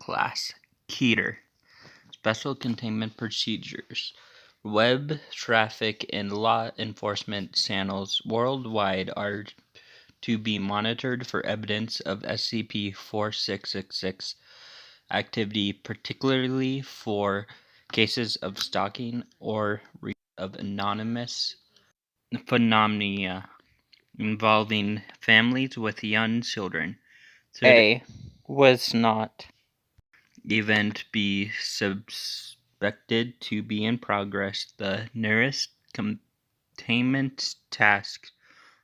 Class Keter. Special Containment Procedures. Web traffic and law enforcement channels worldwide are to be monitored for evidence of SCP-4666 activity, particularly for cases of stalking or of anonymous phenomena involving families with young children. A was not Event be suspected to be in progress, the nearest containment task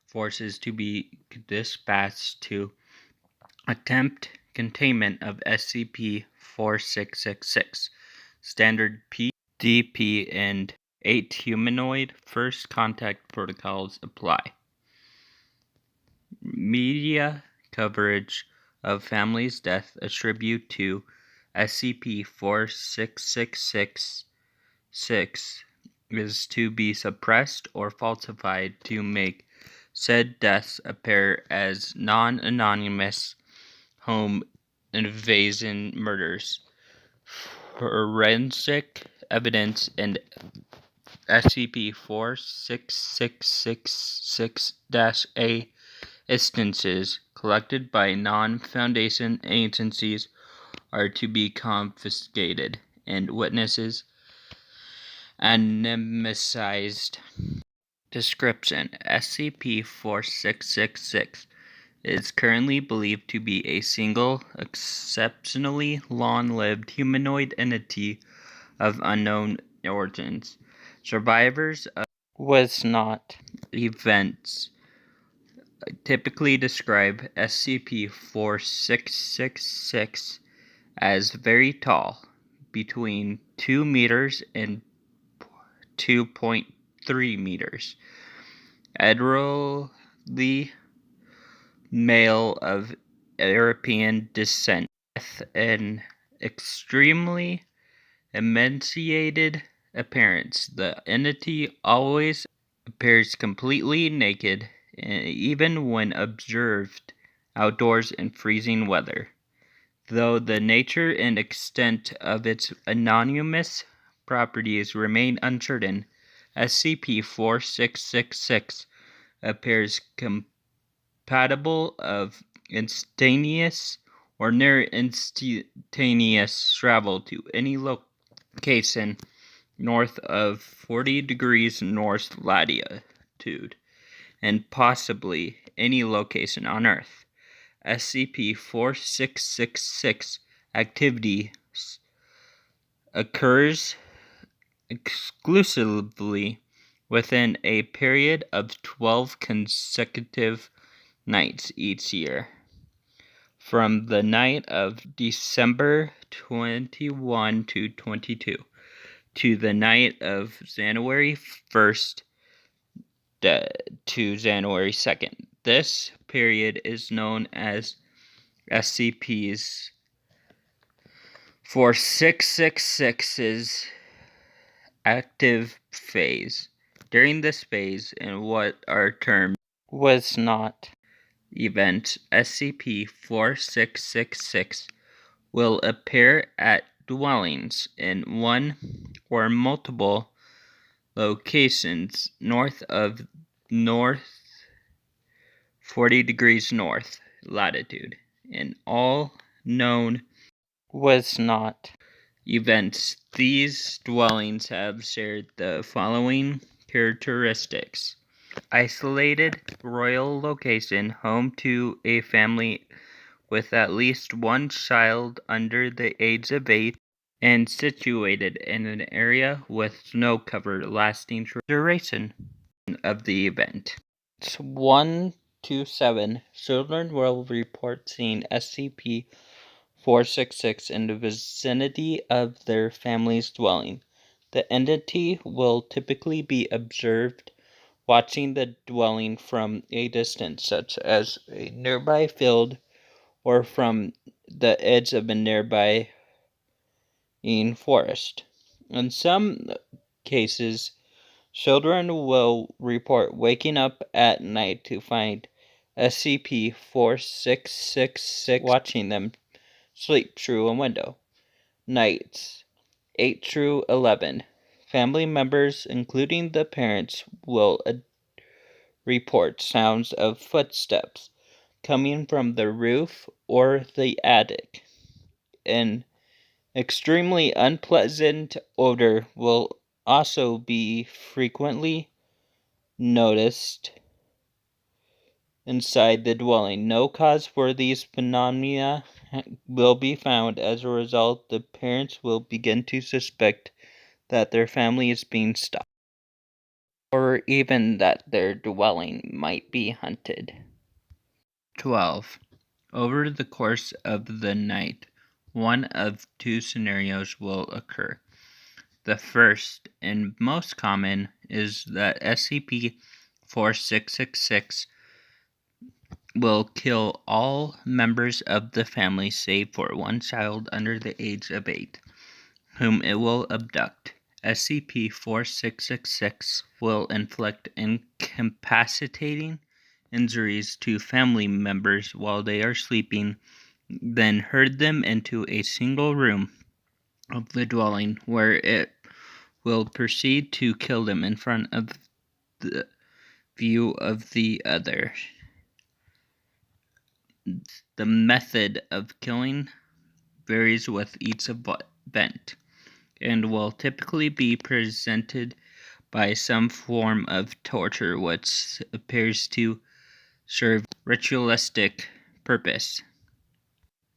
forces to be dispatched to attempt containment of SCP-4666. Standard PDP and 8 humanoid first contact protocols apply. Media coverage of family's death attributed to SCP-4666 is to be suppressed or falsified to make said deaths appear as non-anonymous home invasion murders. Forensic evidence in SCP-4666-A instances collected by non-Foundation agencies are to be confiscated, and witnesses anonymized. Description: SCP-4666 is currently believed to be a single, exceptionally long-lived humanoid entity of unknown origins. Survivors of was not events typically describe SCP-4666 as very tall, between 2 meters and 2.3 meters, elderly male of European descent, with an extremely emaciated appearance. The entity always appears completely naked, even when observed outdoors in freezing weather. Though the nature and extent of its anonymous properties remain uncertain, SCP-4666 appears compatible of instantaneous or near instantaneous travel to any location north of 40 degrees north latitude, and possibly any location on Earth. SCP-4666 activity occurs exclusively within a period of 12 consecutive nights each year, from the night of December 21 to 22 to the night of January 1st to January 2nd. This period is known as SCP's 4666's active phase. During this phase, in what are termed was not events, SCP-4666 will appear at dwellings in one or multiple locations north of 40 degrees north latitude. In all known was not events, these dwellings have shared the following characteristics: isolated royal location, home to a family with at least one child under the age of 8, and situated in an area with snow cover lasting for the duration of the event. 1 to 7. Children will report seeing SCP-466 in the vicinity of their family's dwelling. The entity will typically be observed watching the dwelling from a distance, such as a nearby field or from the edge of a nearby forest. In some cases, children will report waking up at night to find SCP-4666 watching them, sleep through a window. Nights 8 through 11. Family members, including the parents, will report sounds of footsteps coming from the roof or the attic. An extremely unpleasant odor will also be frequently noticed inside the dwelling. No cause for these phenomena will be found. As a result, the parents will begin to suspect that their family is being stalked, or even that their dwelling might be haunted. 12. Over the course of the night, one of two scenarios will occur. The first, and most common, is that SCP-4666 will kill all members of the family save for one child under the age of 8, whom it will abduct. SCP-4666 will inflict incapacitating injuries to family members while they are sleeping, then herd them into a single room of the dwelling, where it will proceed to kill them in front of the view of the other. The method of killing varies with each event, and will typically be presented by some form of torture which appears to serve ritualistic purpose.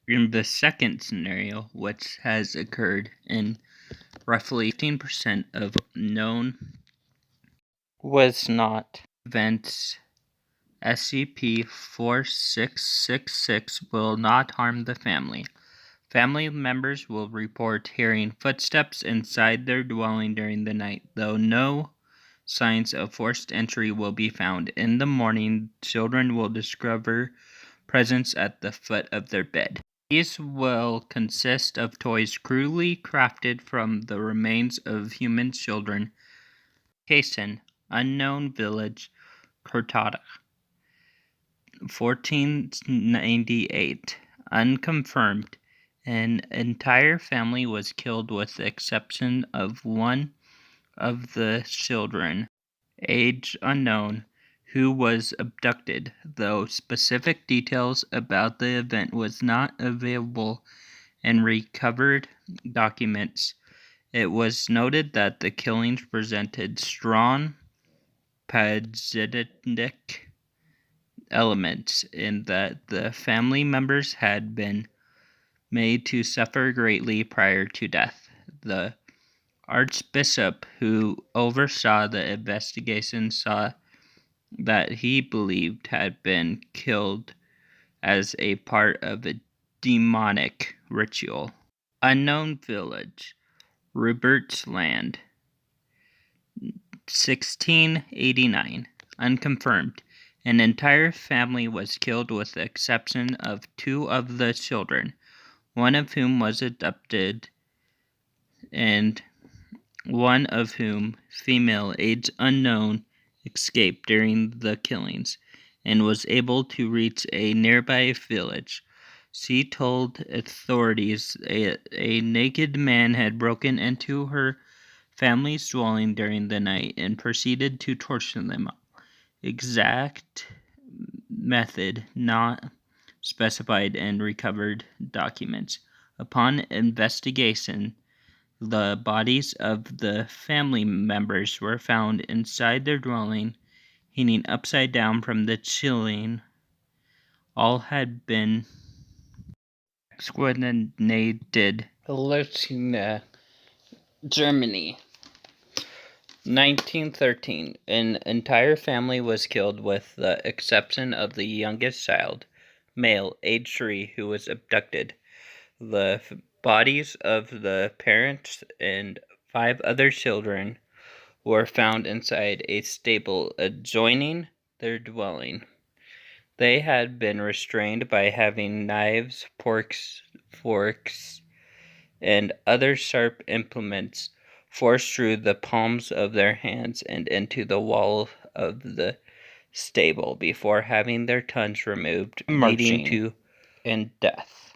In the second scenario, which has occurred in roughly 15% of known was not events, SCP-4666 will not harm the family. Family members will report hearing footsteps inside their dwelling during the night, though no signs of forced entry will be found. In the morning, children will discover presents at the foot of their bed. These will consist of toys crudely crafted from the remains of human children. Location: Unknown Village, Cortada, 1498. Unconfirmed. An entire family was killed with the exception of one of the children, age unknown, who was abducted, though specific details about the event was not available in recovered documents. It was noted that the killings presented strong pathogenic elements in that the family members had been made to suffer greatly prior to death. The Archbishop who oversaw the investigation saw that he believed had been killed as a part of a demonic ritual. Unknown Village, Rupert's Land, 1689. Unconfirmed. An entire family was killed with the exception of two of the children, one of whom was adopted and one of whom, female, age unknown, escaped during the killings and was able to reach a nearby village. She told authorities a naked man had broken into her family's dwelling during the night and proceeded to torture them. Exact method not specified in recovered documents. Upon investigation, the bodies of the family members were found inside their dwelling, hanging upside down from the chilling. All had been exterminated. Hallucina, Germany, 1913. An entire family was killed with the exception of the youngest child, male, age 3, who was abducted. The bodies of the parents and 5 other children were found inside a stable adjoining their dwelling. They had been restrained by having knives, forks, and other sharp implements forced through the palms of their hands and into the wall of the stable before having their tongues removed, leading to death.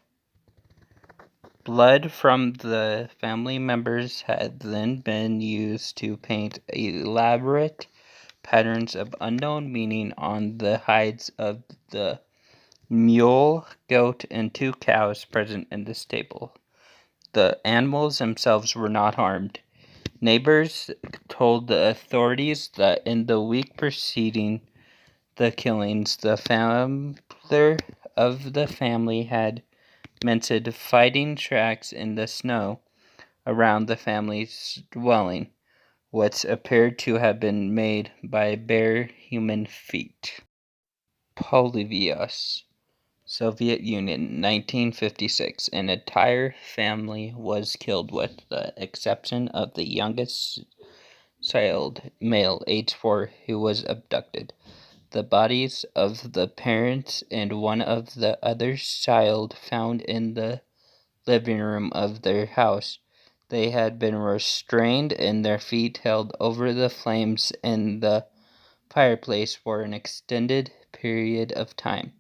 Blood from the family members had then been used to paint elaborate patterns of unknown meaning on the hides of the mule, goat, and 2 cows present in the stable. The animals themselves were not harmed. Neighbors told the authorities that in the week preceding the killings, the father of the family had mentioned finding tracks in the snow around the family's dwelling, which appeared to have been made by bare human feet. Polybius, Soviet Union, 1956. An entire family was killed with the exception of the youngest child, male, age 4, who was abducted. The bodies of the parents and one of the other child found in the living room of their house. They had been restrained and their feet held over the flames in the fireplace for an extended period of time,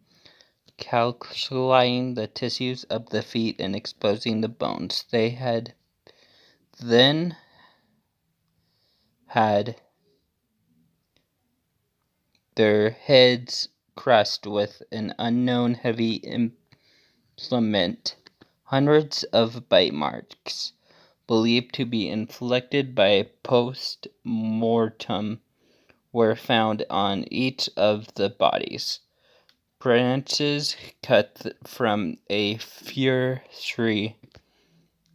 calculating the tissues of the feet and exposing the bones. They had then had their heads crushed with an unknown heavy implement. Hundreds of bite marks, believed to be inflicted by post-mortem, were found on each of the bodies. Branches cut from a fir tree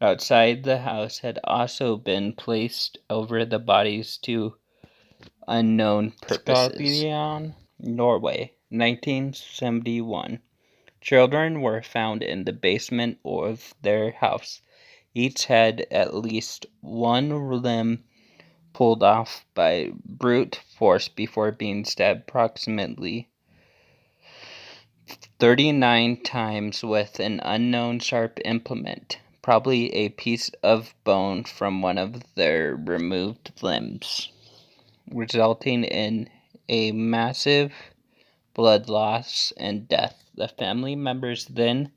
outside the house had also been placed over the bodies to unknown purposes. Scotland, Norway, 1971. Children were found in the basement of their house. Each had at least one limb pulled off by brute force before being stabbed approximately 39 times with an unknown sharp implement, probably a piece of bone from one of their removed limbs, resulting in a massive blood loss and death. The family members then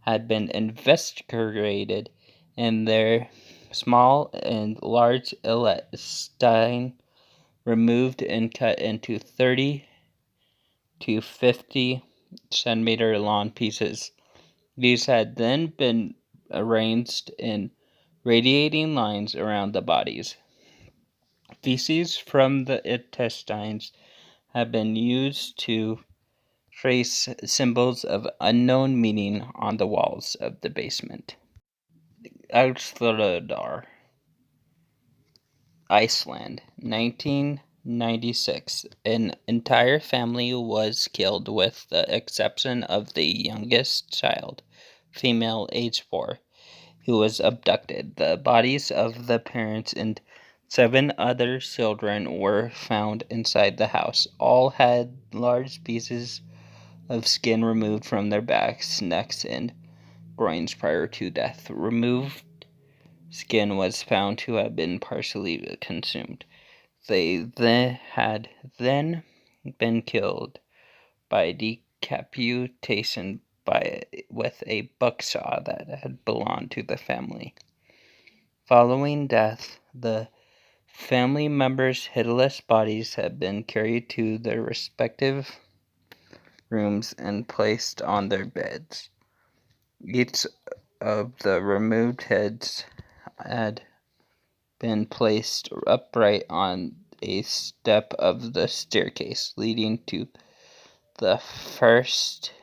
had been investigated and their small and large intestine removed and cut into 30 to 50 centimeter long pieces. These had then been arranged in radiating lines around the bodies. Feces from the intestines have been used to trace symbols of unknown meaning on the walls of the basement. Outstradar, Iceland, 1996. An entire family was killed with the exception of the youngest child, female, age 4, who was abducted. The bodies of the parents and 7 other children were found inside the house. All had large pieces of skin removed from their backs, necks, and groins prior to death. Removed skin was found to have been partially consumed. They had then been killed by decapitation with a bucksaw that had belonged to the family. Following death, the family members' headless bodies had been carried to their respective rooms and placed on their beds. Each of the removed heads had been placed upright on a step of the staircase leading to the first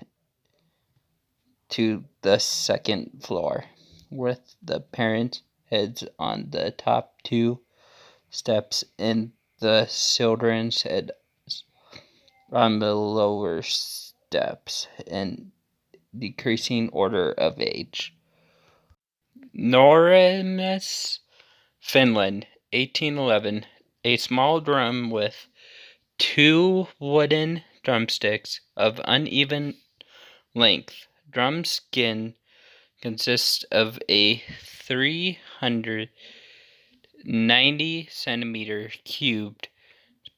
to the second floor, with the parent heads on the top 2 steps and the children's heads on the lower steps in decreasing order of age. Noremus, Finland, 1811. A small drum with 2 wooden drumsticks of uneven length. Drum skin consists of a 390 centimeter cubed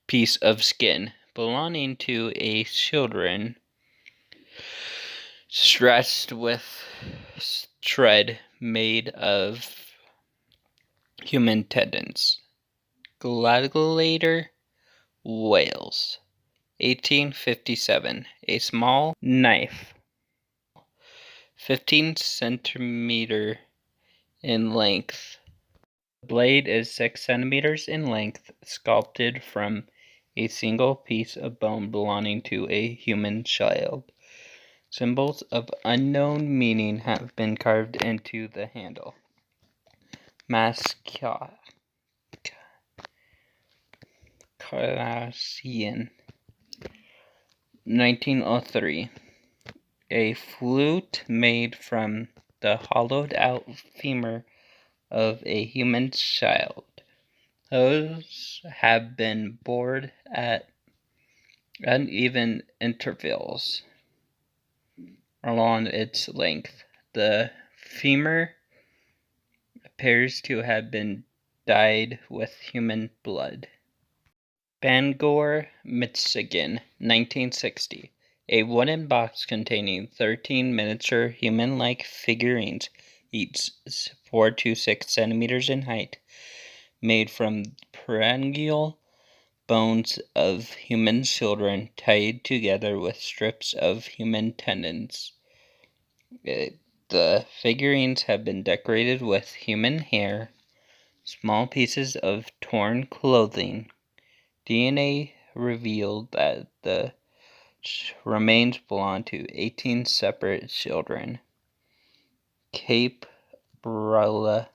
piece of skin belonging to a children, stressed with thread made of human tendons. Gladiator whales. 1857. A small knife, 15 centimeter in length. The blade is 6 centimeters in length, sculpted from a single piece of bone belonging to a human child. Symbols of unknown meaning have been carved into the handle. Mascot. Cardassian. 1903. A flute made from the hollowed out femur of a human child. Those have been bored at uneven intervals along its length. The femur appears to have been dyed with human blood. Bangor, Michigan, 1960. A wooden box containing 13 miniature human-like figurines, each 4 to 6 centimeters in height, made from perennial bones of human children tied together with strips of human tendons. The figurines have been decorated with human hair, small pieces of torn clothing. DNA revealed that the remains belong to 18 separate children. Cape Breton,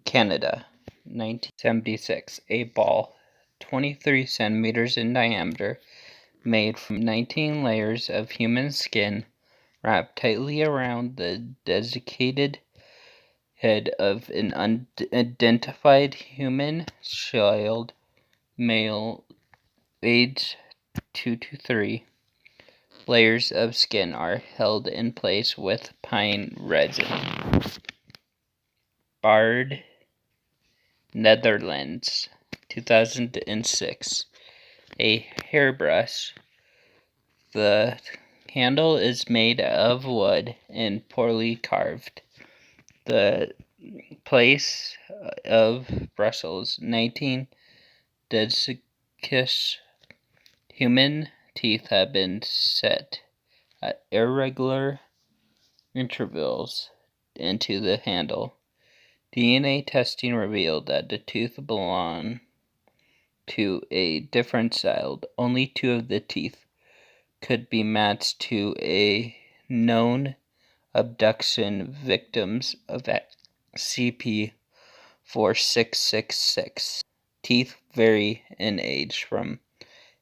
Canada, 1976. A ball, 23 centimeters in diameter, made from 19 layers of human skin, wrapped tightly around the desiccated head of an unidentified human child, male, age 2 to 3. Layers of skin are held in place with pine resin. Bard, Netherlands, 2006. A hairbrush. The handle is made of wood and poorly carved. The place of Brussels, 19 Decius. Human teeth have been set at irregular intervals into the handle. DNA testing revealed that the tooth belonged to a different child. Only 2 of the teeth could be matched to a known abduction victims of SCP-4666. Teeth vary in age from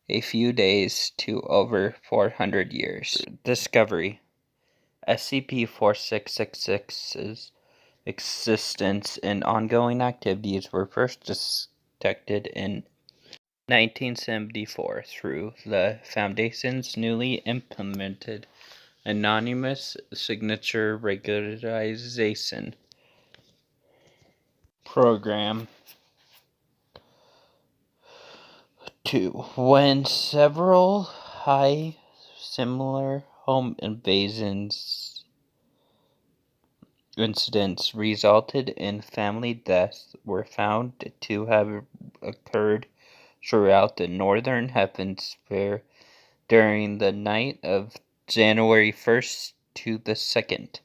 a few days to over 400 years. Discovery. SCP-4666's existence and ongoing activities were first detected in 1974 through the Foundation's newly implemented Anonymous Signature Regularization Program. 2. When several high similar home invasions incidents resulted in family deaths were found to have occurred throughout the northern hemisphere during the night of January 1st to the 2nd.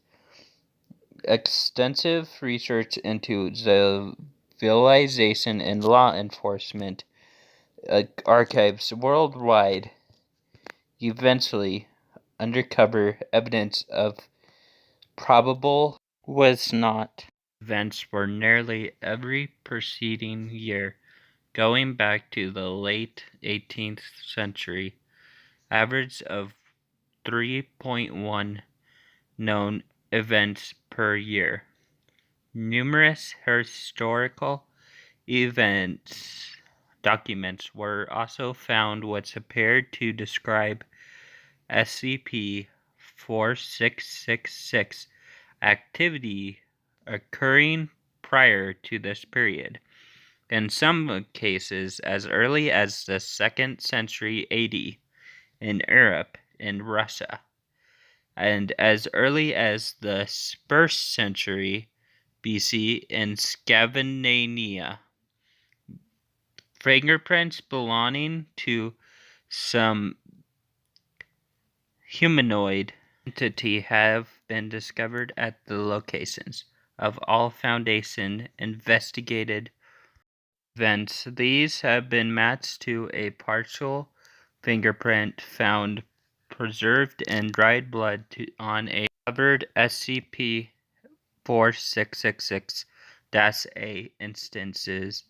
Extensive research into civilization and law enforcement archives worldwide eventually uncover evidence of probable was not events for nearly every preceding year, going back to the late 18th century. Average of 3.1 known events per year. Numerous historical documents were also found which appeared to describe SCP-4666 activity occurring prior to this period, in some cases as early as the 2nd century AD in Europe and Russia. and as early as the 1st century BC in Scandinavia. Fingerprints belonging to some humanoid entity have been discovered at the locations of all Foundation investigated events. These have been matched to a partial fingerprint found preserved in dried blood on a covered SCP 4666-A instances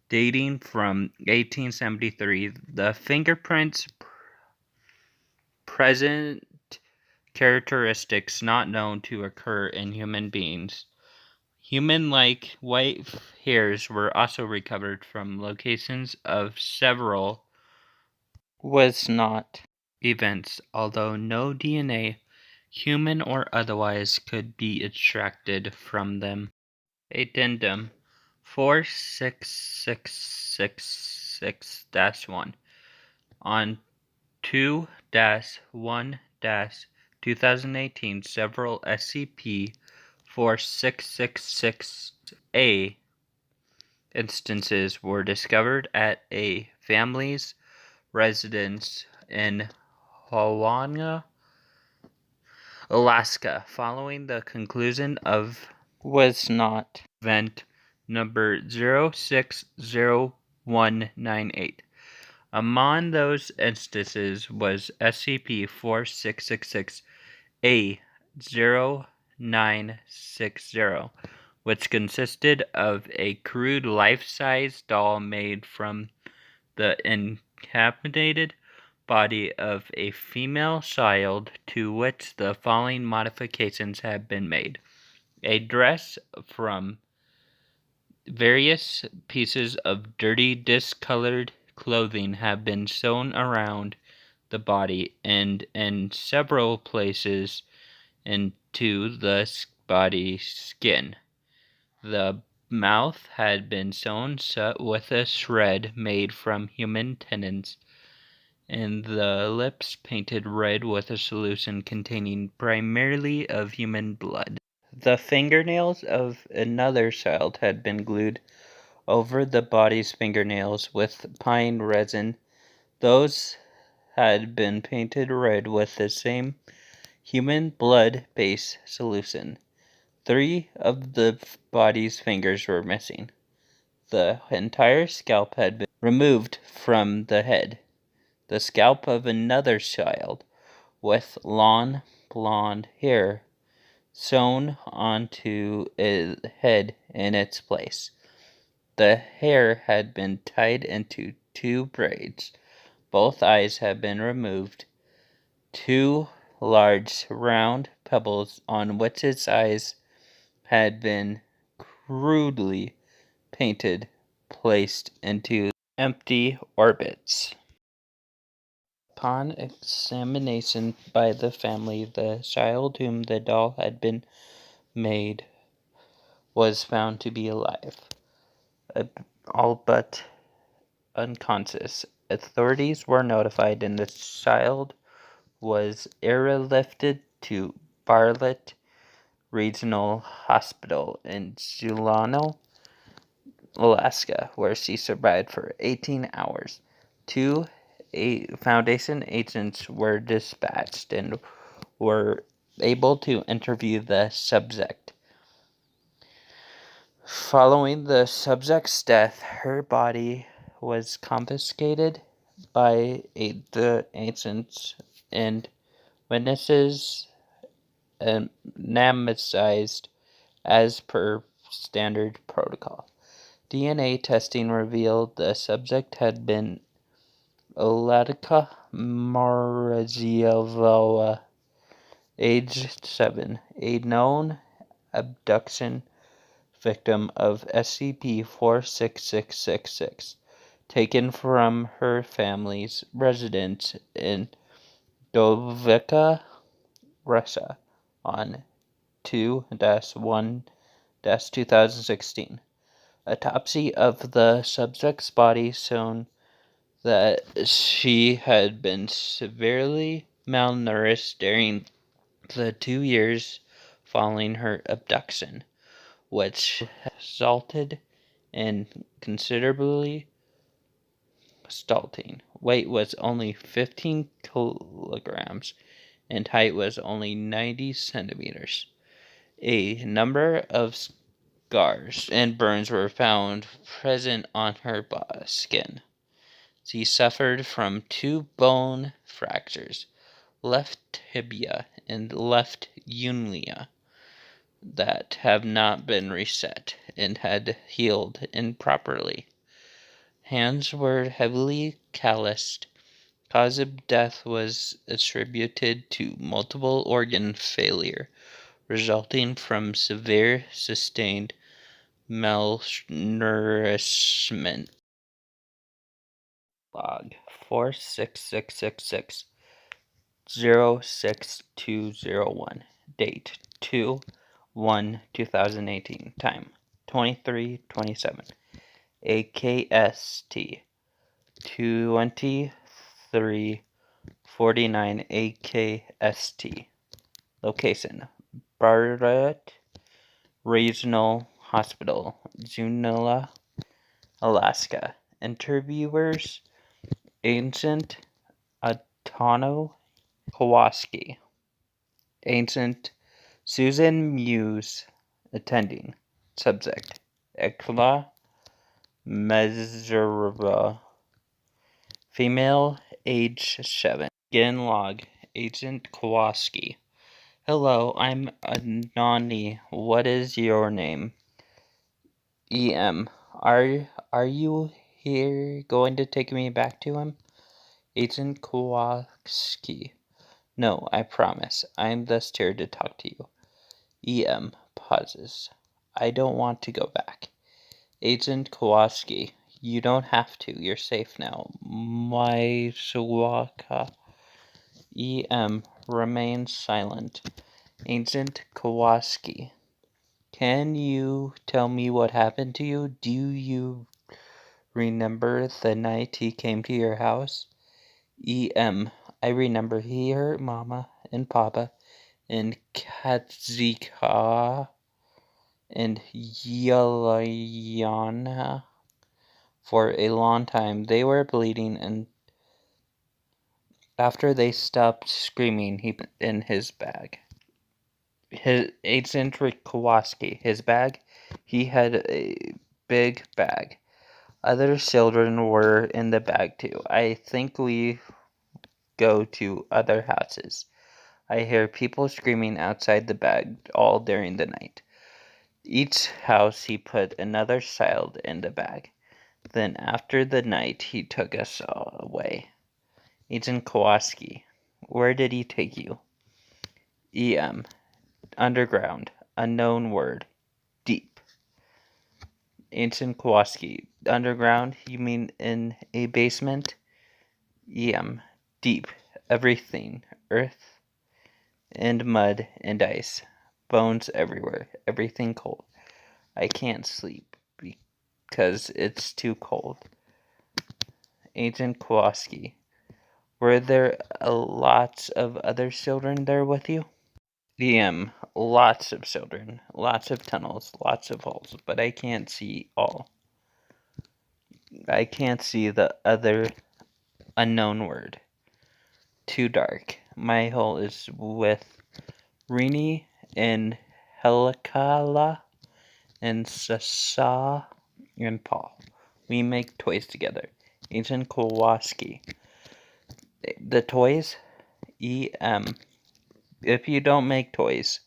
dating from 1873. The fingerprints present characteristics not known to occur in human beings. Human-like white hairs were also recovered from locations of several was not events, although no DNA, human or otherwise, could be extracted from them. Addendum 46666-1 on 2-1-2018, several SCP-4666-A instances were discovered at a family's residence in Hawana, Alaska, following the conclusion of was not event number 060198. Among those instances was SCP-466-A-0960, which consisted of a crude life-size doll made from the incapacitated body of a female child, to which the following modifications have been made: a dress from various pieces of dirty, discolored clothing have been sewn around the body and in several places into the body skin. The mouth had been sewn shut with a shred made from human tendons, and the lips painted red with a solution containing primarily of human blood. The fingernails of another child had been glued over the body's fingernails with pine resin. Those had been painted red with the same human blood-based solution. 3 of the body's fingers were missing. The entire scalp had been removed from the head. The scalp of another child with long blonde hair sewn onto a head in its place. The hair had been tied into 2 braids. Both eyes had been removed. 2 large round pebbles on which its eyes had been crudely painted placed into empty orbits. Upon examination by the family, the child whom the doll had been made was found to be alive, all but unconscious. Authorities were notified and the child was airlifted to Bartlett Regional Hospital in Juneau, Alaska, where she survived for 18 hours. 2 Foundation agents were dispatched and were able to interview the subject. Following the subject's death, her body was confiscated by the agents and witnesses anonymized as per standard protocol. DNA testing revealed the subject had been Olatka Marzialova, age 7, a known abduction victim of SCP-46666, taken from her family's residence in Dovivka, Russia, on 2-1-2016. Autopsy of the subject's body shown that she had been severely malnourished during the 2 years following her abduction, which resulted in considerably stalling. Weight was only 15 kilograms and height was only 90 centimeters. A number of scars and burns were found present on her skin. She suffered from 2 bone fractures, left tibia and left ulna, that have not been reset and had healed improperly. Hands were heavily calloused. Cause of death was attributed to multiple organ failure resulting from severe sustained malnourishment. Log 46666 06201. Date 2/1/2018. Time 23:27. AKST 23:49 AKST. Location Barrett Regional Hospital, Juneau, Alaska. Interviewers Ancient Atano Kowalski. Ancient Susan Muse. Attending. Subject Ekla Mezerva. Female, age 7. Begin log. Agent Kowalski. Hello, I'm Anani. What is your name? EM. Are you here going to take me back to him? Agent Kowalski. No, I promise. I'm just here to talk to you. EM. Pauses. I don't want to go back. Agent Kowalski. You don't have to. You're safe now. My Suwaka. EM. Remains silent. Agent Kowalski. Can you tell me what happened to you? Do you remember the night he came to your house? EM. I remember he hurt Mama and Papa and Katzika and Yelena for a long time. They were bleeding, and after they stopped screaming, he put in his bag. His Agent Kowalski. His bag? He had a big bag. Other children were in the bag too. I think we go to other houses. I hear people screaming outside the bag all during the night. Each house he put another child in the bag. Then after the night he took us all away. Agent Kowalski. Where did he take you? EM. Underground. Unknown word. Deep. Agent Kowalski. Underground? You mean in a basement? EM. Deep. Everything. Earth and mud and ice. Bones everywhere. Everything cold. I can't sleep because it's too cold. Agent Kowalski. Were there lots of other children there with you? EM. Lots of children. Lots of tunnels. Lots of holes. But I can't see all. I can't see the other unknown word. Too dark. My hole is with Rini and Helikala and Sasa and Paul. We make toys together. Agent Kowalski. The toys? EM. If you don't make toys,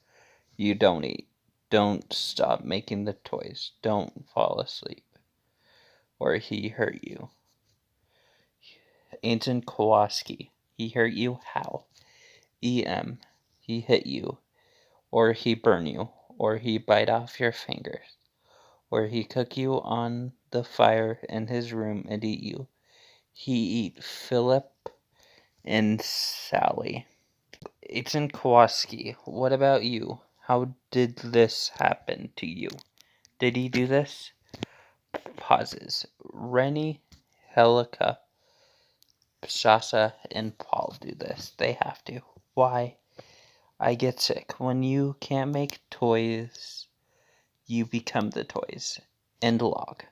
you don't eat. Don't stop making the toys. Don't fall asleep, or he hurt you. Agent Kowalski. He hurt you? How? EM. He hit you, or he burn you, or he bite off your fingers, or he cook you on the fire in his room and eat you. He eat Philip and Sally. Agent Kowalski, what about you? How did this happen to you? Did he do this? Pauses. Rennie, Helika, Sasa, and Paul do this. They have to. Why? I get sick. When you can't make toys, you become the toys. End log.